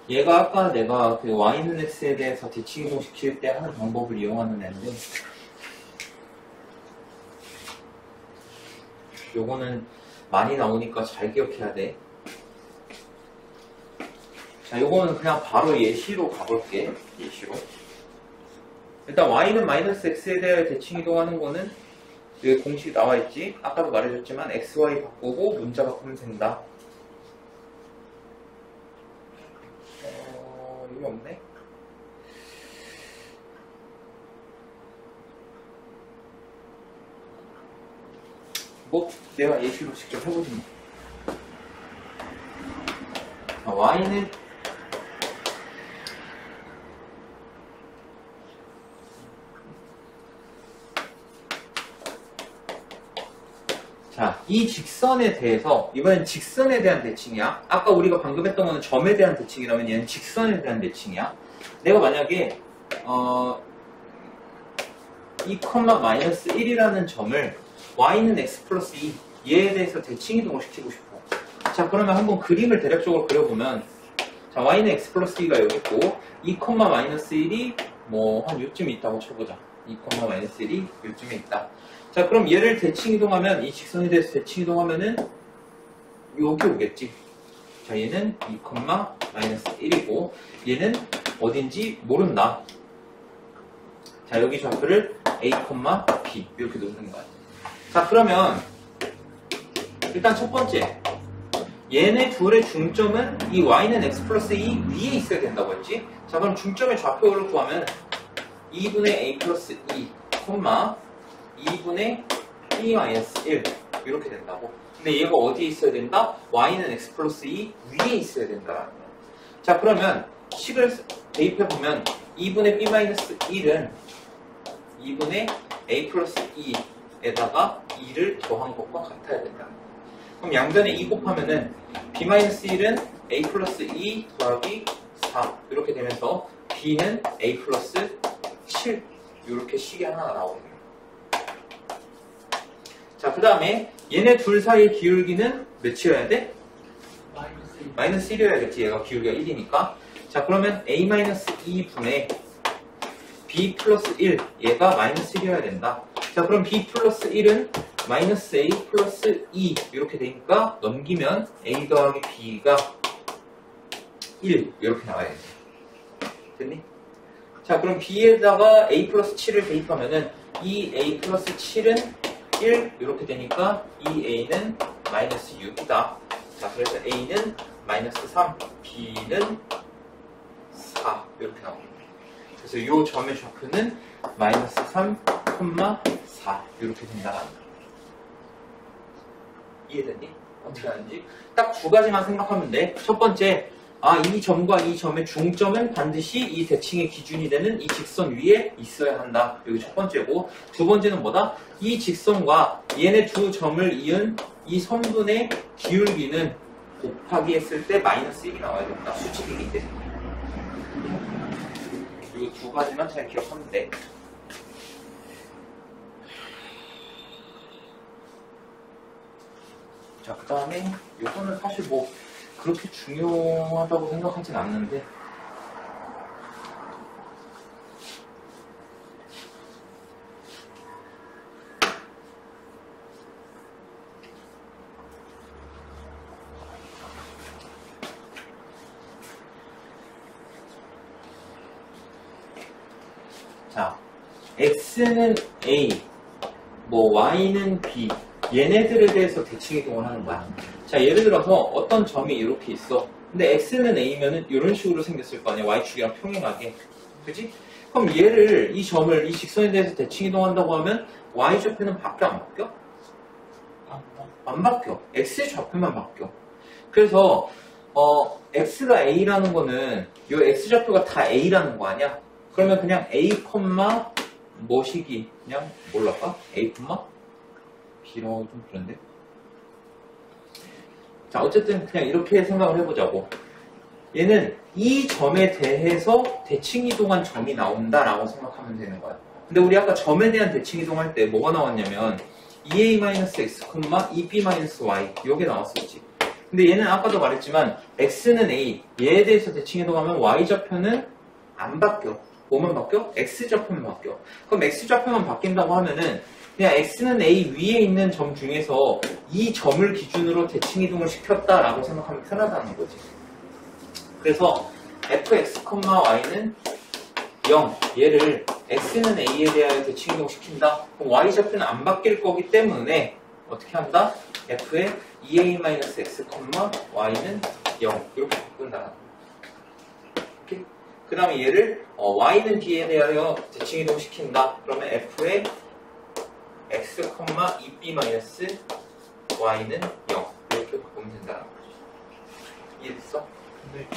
[SPEAKER 1] 얘가 아까 내가 그 y는 x에 대해서 대칭 이동시킬 때 하는 방법을 이용하는 애인데 요거는 많이 나오니까 잘 기억해야 돼. 자, 요거는 그냥 바로 예시로 가볼게. 예시로. 일단 y는 마이너스 x에 대해 대칭 이동하는 거는 여기 공식이 나와 있지. 아까도 말해줬지만 x, y 바꾸고 문자 바꾸면 된다. 여기 없네. 뭐 내가 예시로 직접 해보지 뭐. y는 자, 이 직선에 대해서 이번엔 직선에 대한 대칭이야. 아까 우리가 방금 했던 거는 점에 대한 대칭이라면 얘는 직선에 대한 대칭이야. 내가 만약에 2,-1이라는 점을 y는 x 플러스 2 얘에 대해서 대칭 이동을 시키고 싶어. 자, 그러면 한번 그림을 대략적으로 그려보면 자, y는 x 플러스 2가 여기 있고 2,-1이 뭐 한 요쯤에 있다고 쳐보자. 2,-1이 요쯤에 있다. 자, 그럼 얘를 대칭 이동하면 이 직선에 대해서 대칭 이동하면은 여기 오겠지. 자, 얘는 2,-1이고 얘는 어딘지 모른다. 자, 여기 좌표를 a, b 이렇게 놓는 거야. 자, 그러면 일단 첫 번째 얘네 둘의 중점은 이 y는 x 플러스 2 위에 있어야 된다고 했지. 자, 그럼 중점의 좌표를 구하면 2분의 a 플러스 2, 2분의 b-1 이렇게 된다고. 근데 얘가 어디에 있어야 된다? y는 x 플러스 2 위에 있어야 된다. 자, 그러면 식을 대입해보면 2분의 b-1은 2분의 a 플러스 2에다가 2를 더한 것과 같아야 된다. 그럼 양변에 2 곱하면은 b-1은 a 플러스 2 더하기 4 이렇게 되면서 b는 a 플러스 7 이렇게 식이 하나 나오는 거예요. 자, 그 다음에 얘네 둘 사이의 기울기는 몇이어야 돼? 마이너스 1이어야겠지. 얘가 기울기가 1이니까. 자, 그러면 a-2분의 b 플러스 1 얘가 마이너스 1이어야 된다. 자, 그럼 b 플러스 1은 마이너스 a 플러스 2 이렇게 되니까 넘기면 a 더하기 b가 1 이렇게 나와야 돼. 됐니? 자, 그럼 b에다가 a 플러스 7을 대입하면은 이 a 플러스 7은 1 이렇게 되니까 이 a는 마이너스 6이다. 자, 그래서 a는 마이너스 3, b는 4 이렇게 나옵니다. 그래서 이 점의 좌표는 마이너스 3, 4 이렇게 된다는 거. 이해됐니? 어떻게 하는지? 딱 두 가지만 생각하면 돼. 첫 번째, 이 점과 이 점의 중점은 반드시 이 대칭의 기준이 되는 이 직선 위에 있어야 한다. 여기 첫 번째고, 두 번째는 뭐다? 이 직선과 얘네 두 점을 이은 이 선분의 기울기는 곱하기 했을 때 마이너스 1이 나와야 된다. 수직이기 때문에. 이 두 가지만 잘 기억하면 돼. 자, 그 다음에 이거는 사실 뭐 그렇게 중요하다고 생각하진 않는데, 자, x는 a, 뭐 y는 b, 얘네들에 대해서 대칭이동을 하는 거야. 자, 예를 들어서 어떤 점이 이렇게 있어. 근데 x는 a면은 이런 식으로 생겼을 거 아니야. y축이랑 평행하게. 그지? 그럼 얘를, 이 점을 이 직선에 대해서 대칭이동한다고 하면 y좌표는 바뀌어 안 바뀌어? 안 바뀌어. x 좌표만 바뀌어. 그래서 x가 a라는 거는 이 x좌표가 다 a라는 거 아니야? 그러면 그냥 a, 뭐시기 그냥 뭘로 할까? a, b라고 좀 그런데. 자, 어쨌든 그냥 이렇게 생각을 해보자고. 얘는 이 점에 대해서 대칭이동한 점이 나온다라고 생각하면 되는 거야. 근데 우리 아까 점에 대한 대칭이동할 때 뭐가 나왔냐면 2a-x, 2b-y 이게 나왔었지. 근데 얘는 아까도 말했지만 x는 a, 얘에 대해서 대칭이동하면 y좌표는 안 바뀌어. 뭐만 바뀌어? x좌표만 바뀌어. 그럼 x좌표만 바뀐다고 하면은 그냥 x는 a 위에 있는 점 중에서 이 점을 기준으로 대칭이동을 시켰다라고 생각하면 편하다는 거지. 그래서 fx, y는 0, 얘를 x는 a에 대하여 대칭이동 시킨다. 그럼 y좌표는 안 바뀔 거기 때문에 어떻게 한다? f의 2a-x, y는 0 이렇게 바꾼다. 그 다음에 얘를 y는 b에 대하여 대칭이동 시킨다. 그러면 f의 x, 2b-y는 0 이렇게 바꾸면 된다는 거죠. 이해됐어?
[SPEAKER 2] 네.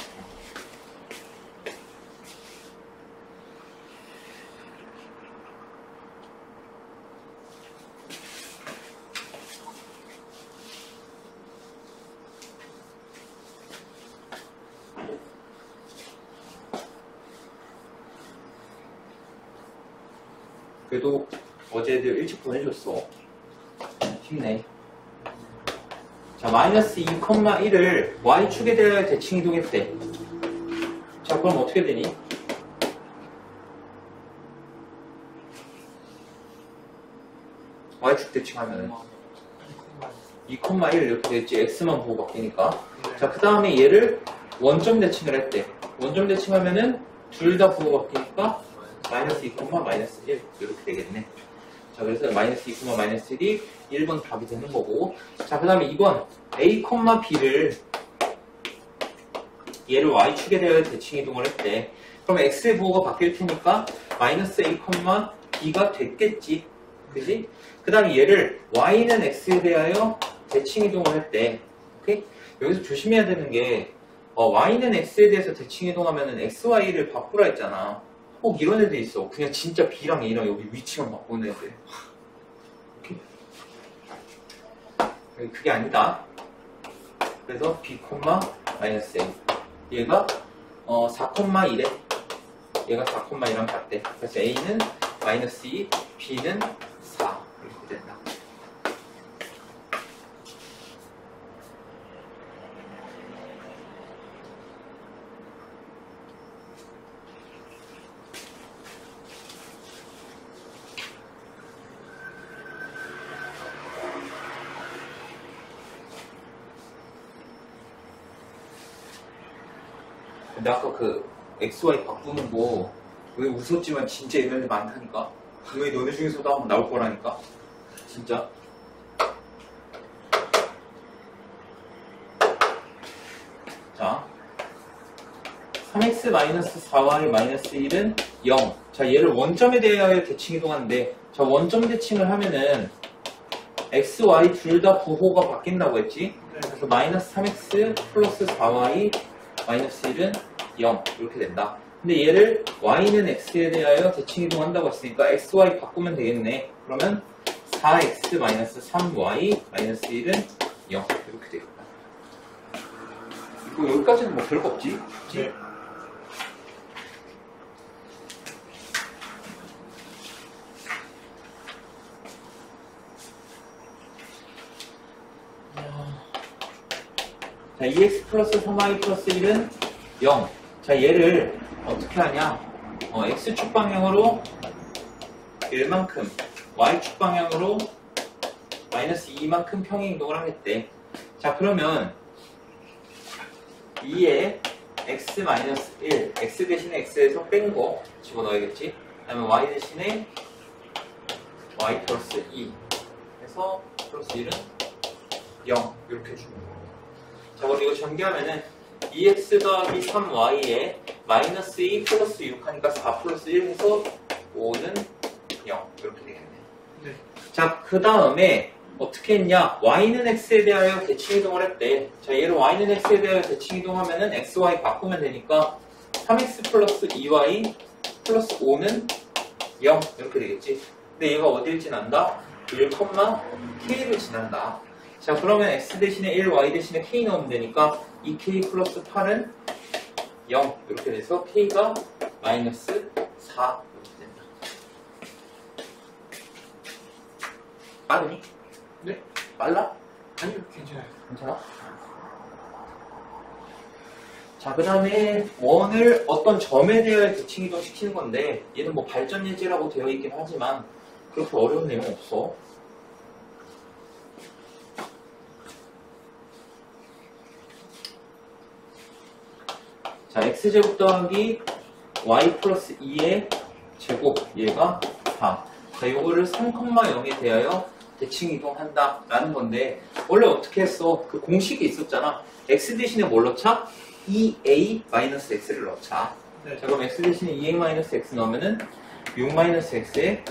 [SPEAKER 1] 그래도 어제 애들 일찍 보내줬어. 힘내. 자, 마이너스 2,1을 y축에 대하여 대칭이동했대. 자, 그럼 어떻게 되니? y축 대칭하면 2,1 이렇게 됐지. x만 보고 바뀌니까. 자, 그 다음에 얘를 원점 대칭을 했대. 원점 대칭하면은 둘 다 보고 바뀌니까 마이너스 2, 마이너스 1 이렇게 되겠네. 자, 그래서 마이너스 2, 마이너스 1이 1번 답이 되는 거고. 자, 그 다음에 2번 a, b를 얘를 y축에 대하여 대칭이동을 했대. 그럼 x의 부호가 바뀔 테니까 마이너스 a, b가 됐겠지. 그지? 그 다음에 얘를 y는 x에 대하여 대칭이동을 했대. 오케이? 여기서 조심해야 되는 게 y는 x에 대해서 대칭이동하면 x, y를 바꾸라 했잖아. 꼭 이런 애들 있어. 그냥 진짜 b랑 a랑 여기 위치만 바꾸는 애들. 오케이? 그게 아니다. 그래서 b, 마이너스 a. 얘가 4,1에 얘가 4,1이랑 같대. 그래서 a는 마이너스 2, b는 4 이렇게 된다. 근데 아까 그 XY 바꾸는 거 왜 웃었지만 진짜 얘네들 많다니까. 분명히 너네 중에서도 한번 나올 거라니까. 진짜. 자, 3x-4y-1은 0. 자, 얘를 원점에 대하여 대칭 이동하는데, 자, 원점 대칭을 하면은 x, y 둘 다 부호가 바뀐다고 했지? 그래서 마이너스 3x 플러스 4y 마이너스 1은 0 이렇게 된다. 근데 얘를 y는 x에 대하여 대칭 이동한다고 했으니까 x, y 바꾸면 되겠네. 그러면 4x 마이너스 3y 마이너스 1은 0 이렇게 되겠다. 이거 여기까지는 뭐 별거 없지? 그치?
[SPEAKER 2] 네.
[SPEAKER 1] 자, 2x 플러스 3y 플러스 1은 0. 자, 얘를 어떻게 하냐? x축 방향으로 1만큼, y축 방향으로 마이너스 2만큼 평행 이동을 하겠대. 자, 그러면 2에 x 마이너스 1, x 대신에 x에서 뺀 거 집어넣어야겠지? 그 다음에 y 대신에 y 플러스 2 해서 플러스 1은 0 이렇게 주는 거. 자, 그럼 이거 전개하면은 2x 더하기 3y에 마이너스 2 플러스 6 하니까 4 플러스 1 해서 5는 0 이렇게 되겠네.
[SPEAKER 2] 네.
[SPEAKER 1] 자, 그 다음에 어떻게 했냐? y는 x에 대하여 대칭 이동을 했대. 자, 얘를 y는 x에 대하여 대칭 이동하면은 x, y 바꾸면 되니까 3x 플러스 2y 플러스 5는 0 이렇게 되겠지. 근데 얘가 어딜 지난다? 1,k를 지난다. 자, 그러면 x 대신에 1, y 대신에 k 넣으면 되니까 2k 플러스 8은 0 이렇게 돼서 k가 마이너스 4 이렇게 된다. 빠르니?
[SPEAKER 2] 네.
[SPEAKER 1] 빨라?
[SPEAKER 2] 아니요, 괜찮아요.
[SPEAKER 1] 괜찮아? 자, 그 다음에 원을 어떤 점에 대하여 대칭 이동시키는 건데 얘는 뭐 발전 예제라고 되어 있긴 하지만 그렇게 어려운 내용 없어. 자, x제곱 더하기 y 플러스 2의 제곱 얘가 4. 자, 요거를 3,0에 대하여 대칭 이동한다 라는 건데 원래 어떻게 했어? 그 공식이 있었잖아. x 대신에 뭘 넣자? 2a-x를 넣자.
[SPEAKER 2] 네.
[SPEAKER 1] 자, 그럼 x 대신에 2a-x 넣으면은 6-x의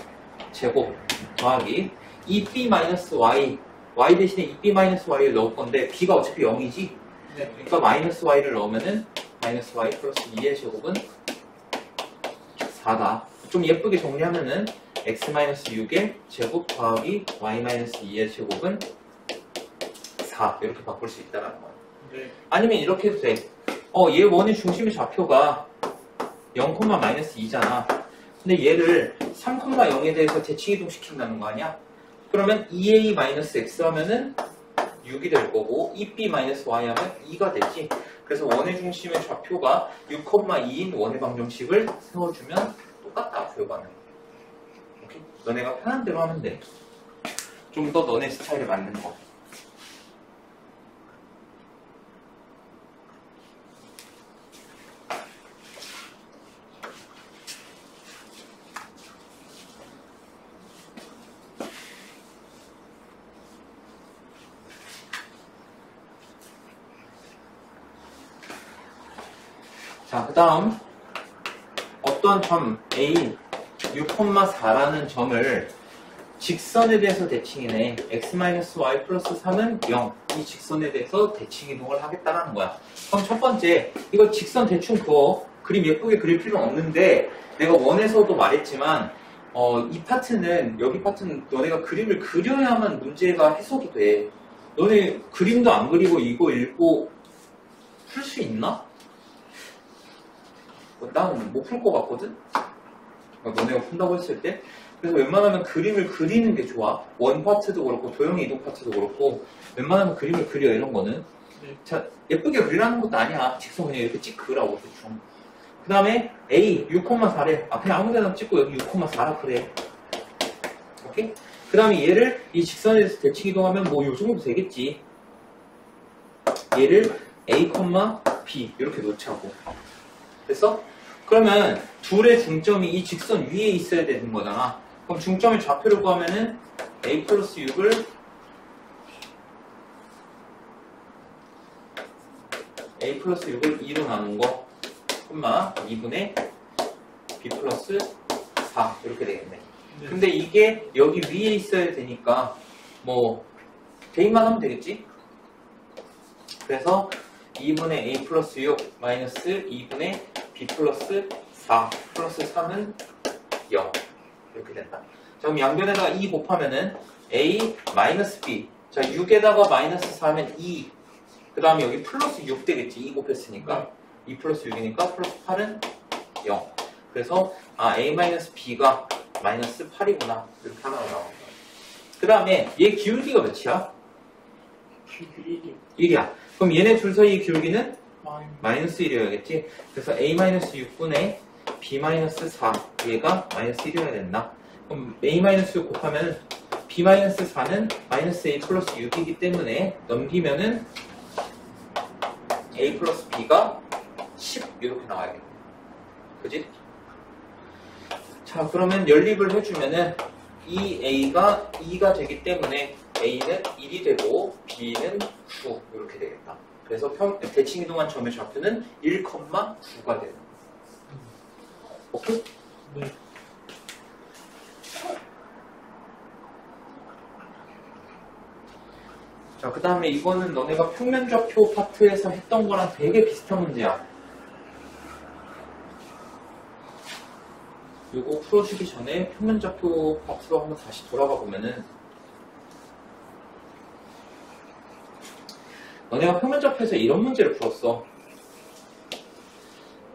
[SPEAKER 1] 제곱 더하기 2b-y y 대신에 2b-y를 넣을 건데 b가 어차피 0이지?
[SPEAKER 2] 네.
[SPEAKER 1] 그러니까 마이너스 y를 넣으면은 마이너스 y 플러스 2의 제곱은 4다. 좀 예쁘게 정리하면은 x-6의 제곱 더하기 y-2의 제곱은 4 이렇게 바꿀 수 있다는 거야.
[SPEAKER 2] 네.
[SPEAKER 1] 아니면 이렇게 해도 돼. 얘 원의 중심의 좌표가 0,-2잖아. 근데 얘를 3,0에 대해서 대칭 이동시킨다는 거 아니야? 그러면 2a-x 하면은 6이 될 거고 2b-y 하면 2가 되지. 그래서 원의 중심의 좌표가 6,2인 원의 방정식을 세워주면 똑같다, 결과는. 오케이? 너네가 편한 대로 하면 돼. 좀 더 너네 스타일에 맞는 거. 자, 그 다음 어떠한 점 A 6,4라는 점을 직선에 대해서 대칭이네. x-y 플러스 3은 0. 이 직선에 대해서 대칭 이동을 하겠다는 거야. 그럼 첫 번째, 이거 직선 대충 그어. 그림 예쁘게 그릴 필요는 없는데 내가 원에서도 말했지만 이 파트는, 여기 파트는 너네가 그림을 그려야만 문제가 해석이 돼. 너네 그림도 안 그리고 이거 읽고 풀 수 있나? 난 못 풀 것 같거든? 너네가 푼다고 했을 때. 그래서 웬만하면 그림을 그리는 게 좋아. 원 파트도 그렇고 도형의 이동 파트도 그렇고 웬만하면 그림을 그려, 이런 거는.
[SPEAKER 2] 네.
[SPEAKER 1] 자, 예쁘게 그리라는 것도 아니야. 직선 그냥 이렇게 찍 그으라고 대충. 그 다음에 A 6,4래. 그냥 아무 데나 찍고 여기 6,4라 그래. 오케이? 그 다음에 얘를 이 직선에 대해서 대칭 이동하면 뭐 요 정도 되겠지. 얘를 A, B 이렇게 놓자고. 됐어? 그러면 둘의 중점이 이 직선 위에 있어야 되는 거잖아. 그럼 중점의 좌표를 구하면은 a 플러스 6을 a 플러스 6을 2로 나눈 거 콤마 2분의 b 플러스 4 이렇게 되겠네.
[SPEAKER 2] 네.
[SPEAKER 1] 근데 이게 여기 위에 있어야 되니까 뭐 대입만 하면 되겠지? 그래서 2분의 a 플러스 6 마이너스 2분의 b 플러스 4 플러스 3은 0 이렇게 된다. 자, 그럼 양변에다가 2 곱하면은 a 마이너스 b. 자, 6에다가 마이너스 4면 2. 그 다음에 여기 플러스 6 되겠지. 2 곱했으니까 2 플러스 6이니까 플러스 8은 0. 그래서 a 마이너스 b가 마이너스 8이구나 이렇게 하나가 나옵니다. 그 다음에 얘 기울기가 몇이야? 1이야. 그럼 얘네 둘 사이의 기울기는 마이너스 1이어야겠지. 그래서 a 마이너스 6분의 b 마이너스 4 얘가 마이너스 1이어야 된다. 그럼 a 마이너스 6 곱하면 b 마이너스 4는 마이너스 a 플러스 6이기 때문에 넘기면은 a 플러스 b가 10 이렇게 나와야겠네. 그지? 자, 그러면 연립을 해주면은 이 a가 2가 되기 때문에 a는 1이 되고 b는 9 이렇게 되겠다. 그래서 대칭이동한 점의 좌표는 1,9가 되는. 오케이?
[SPEAKER 2] 네.
[SPEAKER 1] 자, 그 다음에 이거는 너네가 평면좌표 파트에서 했던 거랑 되게 비슷한 문제야. 이거 풀어주기 전에 평면좌표 파트로 한번 다시 돌아가 보면은 너네가 평면좌표에서 이런 문제를 풀었어.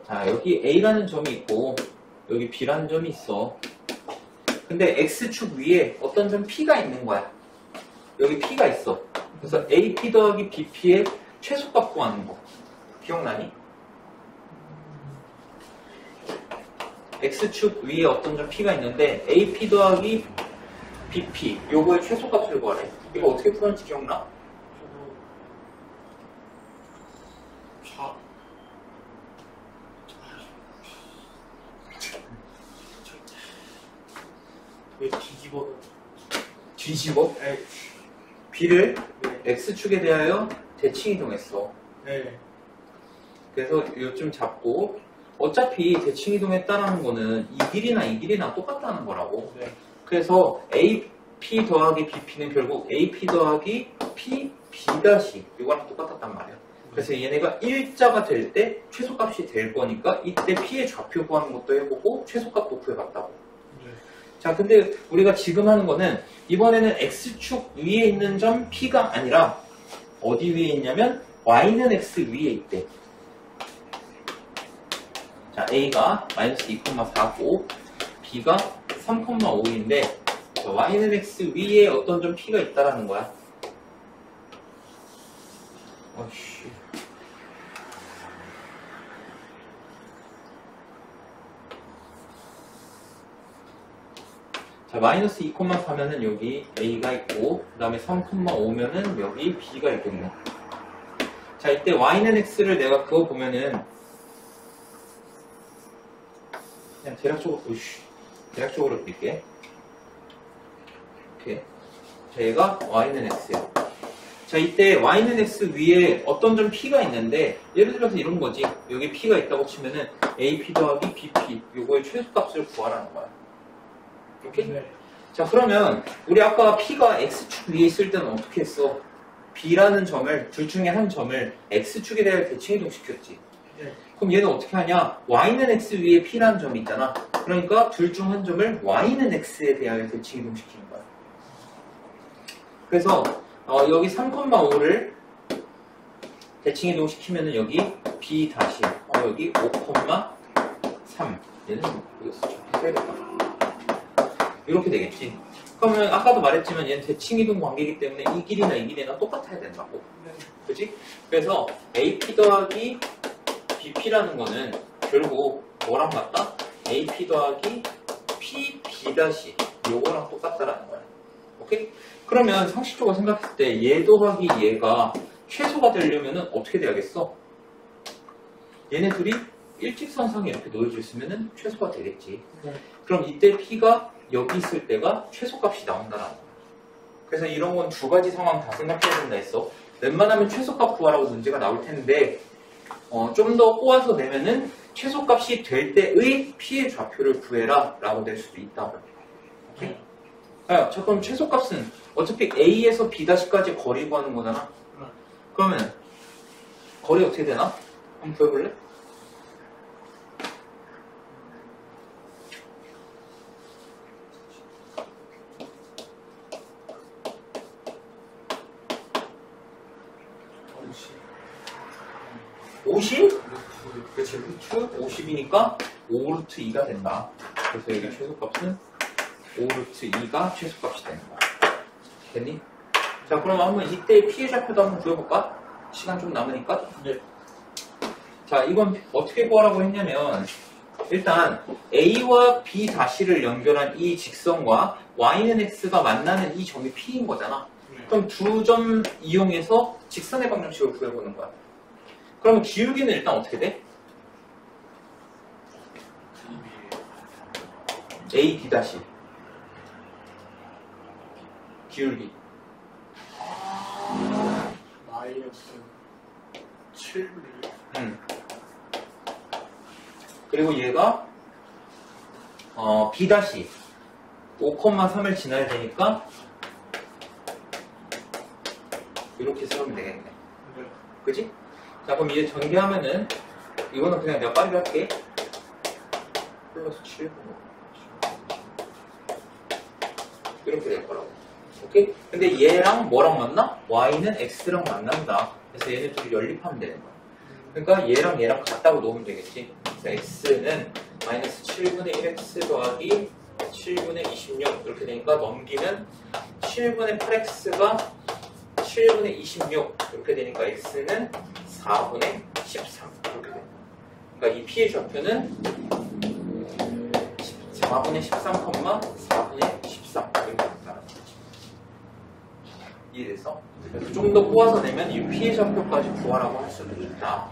[SPEAKER 1] 자, 여기 A라는 점이 있고 여기 B라는 점이 있어. 근데 X축 위에 어떤 점 P가 있는 거야. 여기 P가 있어. 그래서 AP 더하기 BP의 최소값 구하는 거. 기억나니? X축 위에 어떤 점 P가 있는데 AP 더하기 BP 요거의 최소값을 구하래. 이거 어떻게 풀었는지 기억나?
[SPEAKER 2] 왜 뒤집어?
[SPEAKER 1] 뒤집어?
[SPEAKER 2] 네.
[SPEAKER 1] B를
[SPEAKER 2] 네.
[SPEAKER 1] X축에 대하여 대칭 이동했어.
[SPEAKER 2] 네.
[SPEAKER 1] 그래서 요쯤 잡고 어차피 대칭 이동했다는 거는 이 길이나 똑같다는 거라고.
[SPEAKER 2] 네.
[SPEAKER 1] 그래서 AP 더하기 BP는 결국 AP 더하기 P, B 다시 이거랑 똑같았단 말이야. 그래서 얘네가 일자가 될 때 최소값이 될 거니까 이때 P의 좌표 구하는 것도 해보고 최소값도 구해봤다고.
[SPEAKER 2] 네.
[SPEAKER 1] 자, 근데 우리가 지금 하는 거는 이번에는 X축 위에 있는 점 P가 아니라 어디 위에 있냐면 Y는 X 위에 있대. 자, A가 마이너스 2,4고 B가 3,5인데 Y는 X 위에 어떤 점 P가 있다라는 거야. 어이씨. 자, 마이너스 2,4면은 여기 A가 있고, 그 다음에 3,5면은 여기 B가 있겠네. 자, 이때 Y는 X를 내가 그거 보면은, 그냥 대략적으로 그릴게. 이렇게. 자, 얘가 Y는 X야. 자, 이때 Y는 X 위에 어떤 점 P가 있는데, 예를 들어서 이런 거지. 여기 P가 있다고 치면은 AP 더하기 BP, 요거의 최소값을 구하라는 거야. 오케이?
[SPEAKER 2] 네.
[SPEAKER 1] 자, 그러면 우리 아까 P가 X축 위에 있을 때는 어떻게 했어? B라는 점을, 둘 중에 한 점을 X축에 대해 대칭 이동시켰지.
[SPEAKER 2] 네.
[SPEAKER 1] 그럼 얘는 어떻게 하냐? Y는 X 위에 P라는 점이 있잖아. 그러니까 둘 중 한 점을 Y는 X에 대하여 대칭 이동시키는 거야. 그래서 여기 3,5를 대칭 이동시키면은 여기 B 다시 여기 5,3 얘는 여기 써야겠다. 이렇게 되겠지. 그러면 아까도 말했지만 얘는 대칭 이동 관계이기 때문에 이 길이나 똑같아야 된다고.
[SPEAKER 2] 네.
[SPEAKER 1] 그치? 그래서 AP 더하기 BP라는 거는 결국 뭐랑 같다? AP 더하기 PB 다시 요거랑 똑같다라는 거야. 오케이? 그러면 상식적으로 생각했을 때 얘 더하기 얘가 최소가 되려면 어떻게 돼야겠어? 얘네 둘이 일직선상에 이렇게 놓여져 있으면 최소가 되겠지.
[SPEAKER 2] 네.
[SPEAKER 1] 그럼 이때 P가 여기 있을 때가 최소값이 나온다라는 거야. 그래서 이런 건 두 가지 상황 다 생각해야 된다 했어. 웬만하면 최소값 구하라고 문제가 나올 텐데 좀 더 꼬아서 내면은 최소값이 될 때의 P의 좌표를 구해라 라고 낼 수도 있다고. 오케이? 자, 그럼 최소값은 어차피 A에서 B-까지 거리 구하는 거잖아. 그러면 거리 어떻게 되나? 한번 구해볼래?
[SPEAKER 2] 오십.
[SPEAKER 1] 50? 그렇지, 루트 50이니까 5루트 2가 된다. 그래서 여기 최소값은 5루트 2가 최소값이 되는 거야. 됐니? 자, 그럼 한번 이때 피해 좌표도 한번 구해볼까? 시간 좀 남으니까.
[SPEAKER 2] 네.
[SPEAKER 1] 자, 이건 어떻게 구하라고 했냐면 일단 A와 B-를 연결한 이 직선과 Y는 X가 만나는 이 점이 P인 거잖아.
[SPEAKER 2] 네.
[SPEAKER 1] 그럼 두 점 이용해서 직선의 방정식을 구해보는 거야. 그러면 기울기는 일단 어떻게 돼? A, B 다시 기울기
[SPEAKER 2] 마이너스 7분의
[SPEAKER 1] 그리고 얘가 B 다시 5,3을 지나야 되니까 이렇게 쓰면 되겠네.
[SPEAKER 2] 네.
[SPEAKER 1] 그지? 자, 그럼 이제 전개하면은 이거는 그냥 내가 빠르게 할게. 플러스 7 이렇게 될 거라고. 오케이? 근데 얘랑 뭐랑 만나? Y는 X랑 만난다. 그래서 얘네 둘이 연립하면 되는 거야. 그러니까 얘랑 같다고 놓으면 되겠지. 그래서 X는 마이너스 7분의 1X 더하기 7분의 26 이렇게 되니까 넘기면 7분의 8X가 7분의 26 이렇게 되니까 X는 4분의 13 이렇게 됩니다. 그러니까 이 P의 좌표는 4분의 13, 4분의 13 이렇게 된다는 거지. 이해됐어? 그래서 좀 더 꼬아서 내면 이 P의 좌표까지 구하라고 할 수도 있다.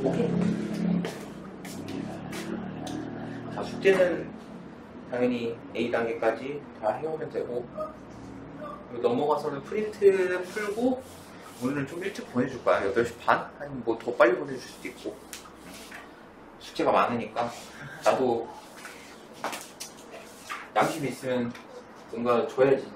[SPEAKER 1] 오케이? 자, 숙제는 당연히 A 단계까지 다 해오면 되고 넘어가서는 프린트 풀고 오늘은 좀 일찍 보내줄 거야. 8시 반? 아니면 뭐 더 빨리 보내줄 수도 있고. 숙제가 많으니까 나도 양심이 있으면 뭔가 줘야지.